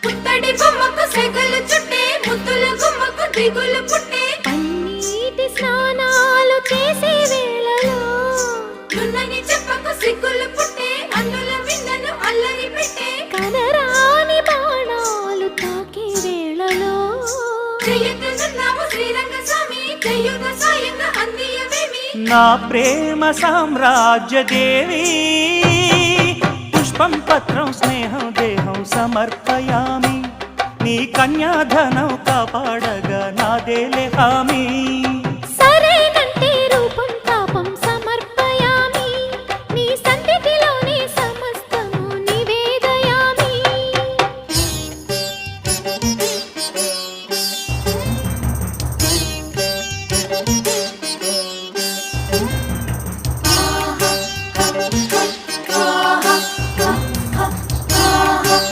పుత్తడి బొమ్మకు సెగలు చుట్టే ముద్దుల గుమ్మకు దిగులు పుట్టే పన్నీటి స్నానాలు చేసే వేళలో నున్నని చెప్పకు సిగ్గులు పుట్టే అన్నుల విన్నను అల్లరి పెట్టే కనరాని బాణాలు తాకే వేళలో చెయ్యెత్తునున్నావు శ్రీరంగ స్వామి చెయ్యుగ సాయంగా అందియవేమి నా ప్రేమ సామ్రాజ్య దేవి పుష్పం పత్రం స్నేహం దేహం సమర్పయామి నీ కన్యాధనం కాపాడగా నాదేలే హామీ